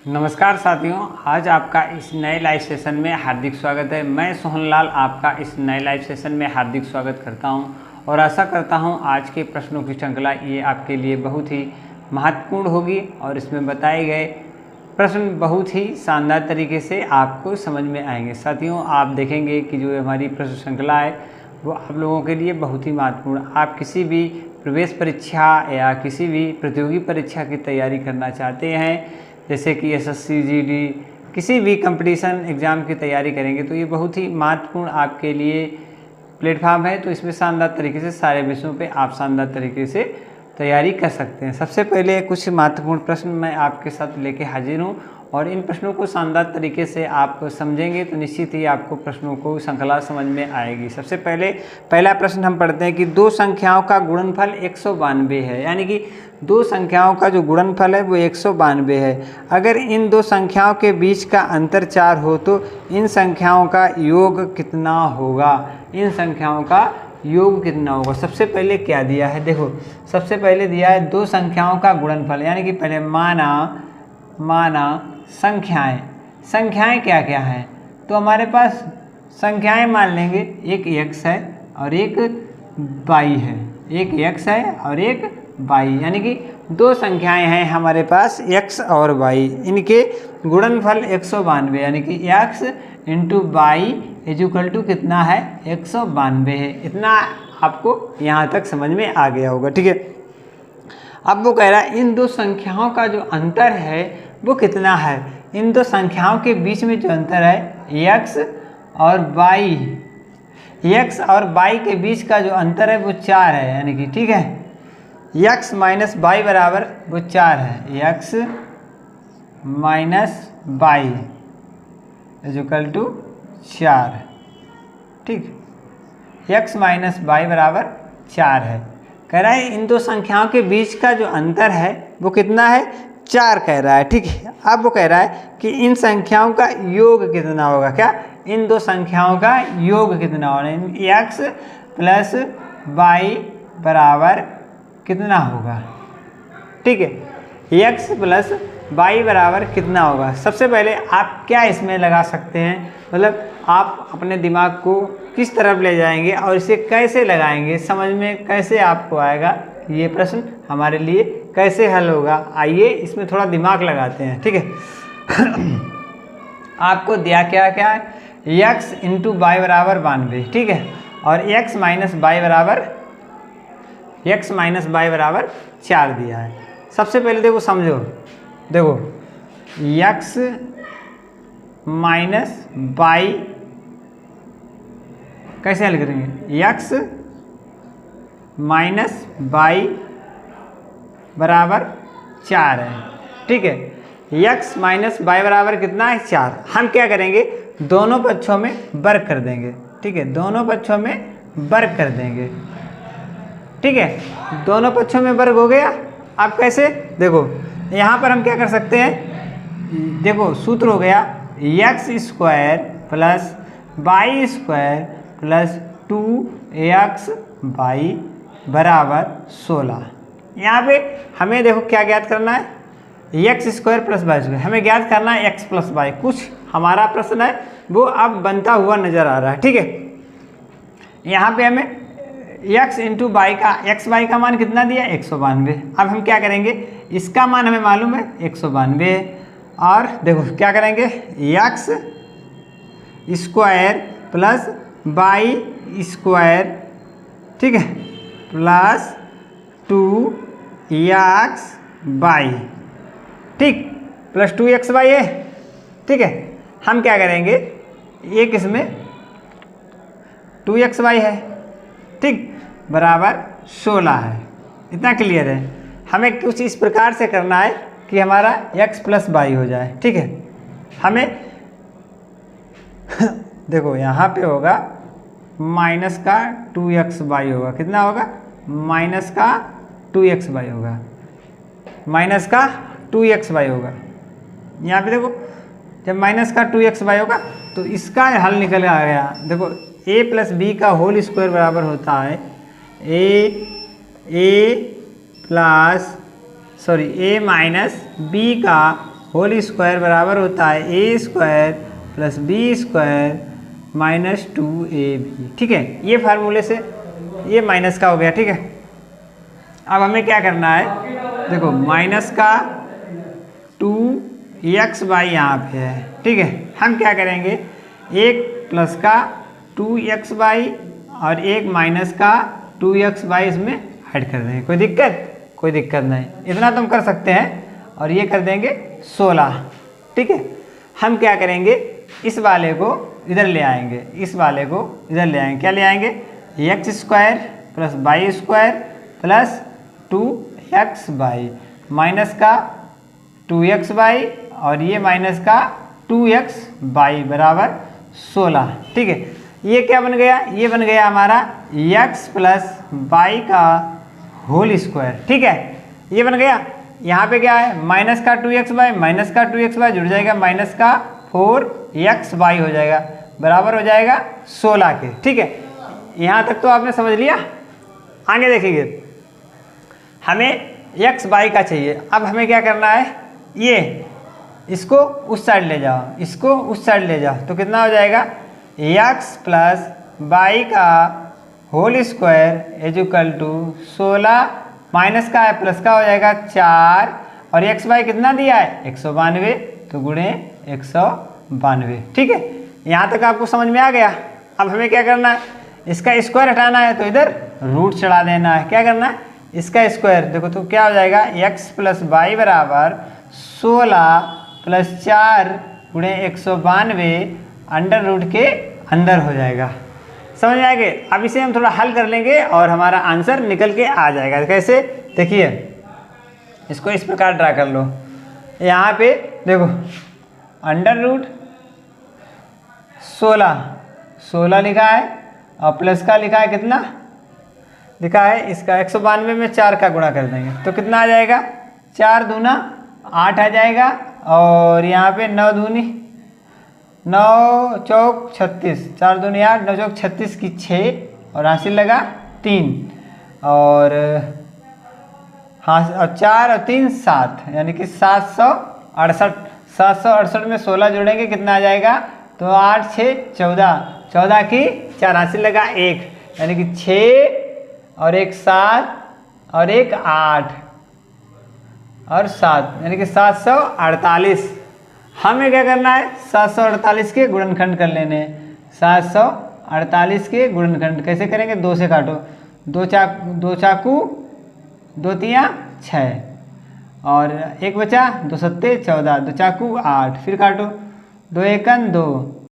नमस्कार साथियों, आज आपका इस नए लाइव सेशन में हार्दिक स्वागत है। मैं सोहनलाल आपका इस नए लाइव सेशन में हार्दिक स्वागत करता हूं और आशा करता हूं आज के प्रश्नों की श्रृंखला ये आपके लिए बहुत ही महत्वपूर्ण होगी और इसमें बताए गए प्रश्न बहुत ही शानदार तरीके से आपको समझ में आएंगे। साथियों, आप देखेंगे कि जो हमारी प्रश्न श्रृंखला है वो आप लोगों के लिए बहुत ही महत्वपूर्ण। आप किसी भी प्रवेश परीक्षा या किसी भी प्रतियोगी परीक्षा की तैयारी करना चाहते हैं, जैसे कि एसएससी, जीडी, किसी भी कंपटीशन एग्ज़ाम की तैयारी करेंगे तो ये बहुत ही महत्वपूर्ण आपके लिए प्लेटफॉर्म है। तो इसमें शानदार तरीके से सारे विषयों पे आप शानदार तरीके से तैयारी कर सकते हैं। सबसे पहले कुछ महत्वपूर्ण प्रश्न मैं आपके साथ लेके हाजिर हूँ और इन प्रश्नों को शानदार तरीके से आप समझेंगे तो निश्चित ही आपको प्रश्नों को श्रृंखला समझ में आएगी। सबसे पहला प्रश्न हम पढ़ते हैं कि दो संख्याओं का गुणनफल 192 है, यानी कि दो संख्याओं का जो गुणनफल है वो 192 है। अगर इन दो संख्याओं के बीच का अंतर 4 हो तो इन संख्याओं का योग कितना होगा? इन संख्याओं का योग कितना होगा? सबसे पहले क्या दिया है, देखो सबसे पहले दिया है दो संख्याओं का गुणनफल, यानी कि पहले माना संख्याएं क्या क्या हैं, तो हमारे पास संख्याएं मान लेंगे, एक x है और एक y है, एक x है और एक y, यानी कि दो संख्याएं हैं हमारे पास x और y, इनके गुणनफल 192, यानी कि x into y equal to कितना है? 192 है। इतना आपको यहाँ तक समझ में आ गया होगा, ठीक है। अब वो कह रहा है इन दो संख्याओं का जो अंतर है वो कितना है? इन दो संख्याओं के बीच में जो अंतर है x और y के बीच का जो अंतर है वो 4 है, यानी कि ठीक है x माइनस वाई बराबर वो 4 है, x minus y equal to 4, ठीक, x माइनस वाई बराबर 4 है। कह रहा है इन दो संख्याओं के बीच का जो अंतर है वो कितना है? 4 कह रहा है, ठीक है। अब वो कह रहा है कि इन संख्याओं का योग कितना होगा? क्या? इन दो संख्याओं का योग कितना होगा? x प्लस वाई बराबर कितना होगा, ठीक है। x प्लस वाई बराबर कितना होगा? सबसे पहले आप क्या इसमें लगा सकते हैं, मतलब आप अपने दिमाग को किस तरफ ले जाएंगे और इसे कैसे लगाएंगे, समझ में कैसे आपको आएगा ये प्रश्न हमारे लिए कैसे हल होगा। आइए इसमें थोड़ा दिमाग लगाते हैं, ठीक है। आपको दिया क्या है? x इंटू वाई बराबर 92, ठीक है, और x माइनस वाई बराबर 4 दिया है। सबसे पहले देखो समझो, देखो x माइनस वाई कैसे हल करेंगे? x माइनस वाई बराबर 4 है, ठीक है। x माइनस वाई बराबर कितना है? 4। हम क्या करेंगे? दोनों पक्षों में वर्ग कर देंगे, ठीक है, दोनों पक्षों में वर्ग कर देंगे, ठीक है। दोनों पक्षों में वर्ग हो गया। अब कैसे? देखो यहाँ पर हम क्या कर सकते हैं, देखो सूत्र हो गया x square plus y square plus 2xy बराबर 16। यहाँ पे हमें देखो क्या ज्ञात करना है? x square plus y square हमें ज्ञात करना है, x प्लस वाई। कुछ हमारा प्रश्न है वो अब बनता हुआ नजर आ रहा है, ठीक है। यहाँ पे हमें x इंटू वाई का xy का मान कितना दिया? 192। अब हम क्या करेंगे? इसका मान हमें मालूम है 192 है, और देखो क्या करेंगे? x square plus y square, ठीक है, प्लस 2xy, ठीक, प्लस 2xy है, ठीक है। हम क्या करेंगे? एक इसमें 2xy है, ठीक, बराबर 16 है। इतना क्लियर है। हमें कुछ इस प्रकार से करना है कि हमारा x प्लस वाई हो जाए, ठीक है। हमें देखो यहाँ पे होगा माइनस का 2xy होगा, कितना होगा? माइनस का 2xy होगा, माइनस का 2xy होगा। यहाँ पे देखो जब माइनस का 2xy होगा तो इसका हल निकल आ गया। देखो a प्लस बी का होल स्क्वायर बराबर होता है ए माइनस बी का होल स्क्वायर बराबर होता है A square plus B square minus 2ab। ठीक है, ये फार्मूले से ये माइनस का हो गया। ठीक है, अब हमें क्या करना है, देखो माइनस का 2x/, यहाँ पे है। ठीक है, हम क्या करेंगे, एक प्लस का 2x/, और एक माइनस का 2x/, इसमें ऐड कर देंगे। कोई दिक्कत नहीं, इतना तुम कर सकते हैं। और ये कर देंगे 16। ठीक है, हम क्या करेंगे, इस वाले को इधर ले आएंगे, क्या ले आएंगे, x² plus y² plus 2x/, minus का 2x/, और ये माइनस का 2x/, बराबर 16। ठीक है, ये क्या बन गया, ये बन गया हमारा x प्लस y का होल स्क्वायर। ठीक है, ये बन गया। यहाँ पे क्या है, माइनस का 2x/, जुड़ जाएगा माइनस का 4x/, हो जाएगा, बराबर हो जाएगा 16 के। ठीक है, यहाँ तक तो आपने समझ लिया। आगे देखिए, हमें x/y का चाहिए। अब हमें क्या करना है, ये इसको उस साइड ले जाओ, तो कितना हो जाएगा, x प्लस y का whole square is equal to 16, minus का है प्लस का हो जाएगा 4, और x/y कितना दिया है 192, तो गुणे 192। ठीक है, यहाँ तक आपको समझ में आ गया। अब हमें क्या करना है, इसका स्क्वायर हटाना है, तो इधर रूट चढ़ा देना है। क्या करना है, इसका स्क्वायर, देखो तो क्या हो जाएगा, x प्लस y बराबर 16 प्लस 4 गुणे 192 अंडर रूट के अंदर हो जाएगा। समझ में आएगा। अब इसे हम थोड़ा हल कर लेंगे और हमारा आंसर निकल के आ जाएगा। कैसे, देखिए इसको इस प्रकार ड्रा कर लो। यहाँ पे देखो अंडर रूट 16 लिखा है, और प्लस का लिखा है, कितना लिखा है, इसका 192 में 4 का गुणा कर देंगे, तो कितना आ जाएगा, 4 दूना 8 आ जाएगा, और यहाँ पे 9 दूनी 9 चौक 36, 4 दूनी 8, 9 चौक 36 की 6, और हासिल लगा 3, और हाँ, और 4 और 3 7, यानी कि 768। 768 में 16 जोड़ेंगे, कितना आ जाएगा, तो 8 6 14, 14 की 4, हासिल लगा 1, यानी कि 6 और 1 7 और 1 8 और 7, यानी कि 748। हमें क्या करना है, 748 के गुणनखंड कर लेने हैं। 748 के गुणनखंड कैसे करेंगे, 2 से काटो, 2 चाकू 2 तिया 6, और 1 बचा, 2 सत्ते 14, 2 चाकू 8, फिर काटो, 2 एकन 2,